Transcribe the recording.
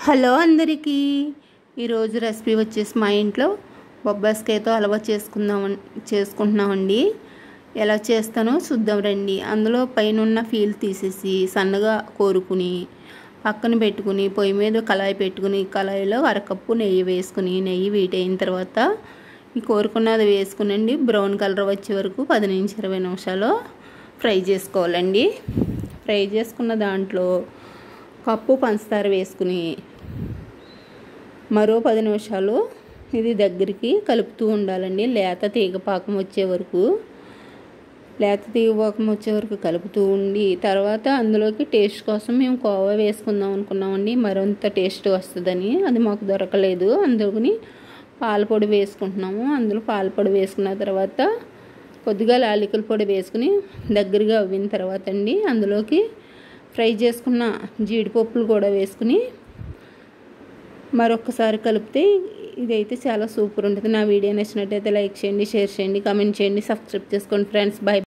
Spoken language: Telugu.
హలో అందరికీ ఈరోజు రెసిపీ వచ్చేసి మా ఇంట్లో బొబ్బాస్కాయతో హల్వా చేసుకుంటున్నామండి. ఎలా చేస్తానో చూద్దాం రండి. అందులో పైన ఉన్న ఫీల్ తీసేసి సన్నగా కోరుకుని పక్కన పెట్టుకుని పొయ్యి మీద కళాయి పెట్టుకుని కళాయిలో అరకప్పు నెయ్యి వేసుకుని నెయ్యి వీటైన తర్వాత ఈ కోరుకున్నది వేసుకునండి బ్రౌన్ కలర్ వచ్చే వరకు 10 నుంచి 20 నిమిషాలు ఫ్రై చేసుకోవాలండి. ఫ్రై చేసుకున్న దాంట్లో కప్పు పంచదార వేసుకుని మరో 10 నిమిషాలు ఇది దగ్గరికి కలుపుతూ ఉండాలండి. లేత తీగపాకం వచ్చే వరకు కలుపుతూ ఉండి తర్వాత అందులోకి టేస్ట్ కోసం మేము కోవా వేసుకుందాం అనుకున్నామండి. మరింత టేస్ట్ వస్తుందని అది మాకు దొరకలేదు, అందుకని పాలపొడి వేసుకుంటున్నాము. అందులో పాలపొడి వేసుకున్న తర్వాత కొద్దిగా లాలికల పొడి వేసుకుని దగ్గరగా అవ్విన తర్వాత అండి అందులోకి ఫ్రై చేసుకున్న జీడిపప్పులు కూడా వేసుకుని మరొకసారి కలిపితే ఇదైతే చాలా సూపర్ ఉంటుంది. నా వీడియో నచ్చినట్టయితే లైక్ చేయండి, షేర్ చేయండి, కామెంట్ చేయండి, సబ్స్క్రైబ్ చేసుకోండి ఫ్రెండ్స్. బాయ్.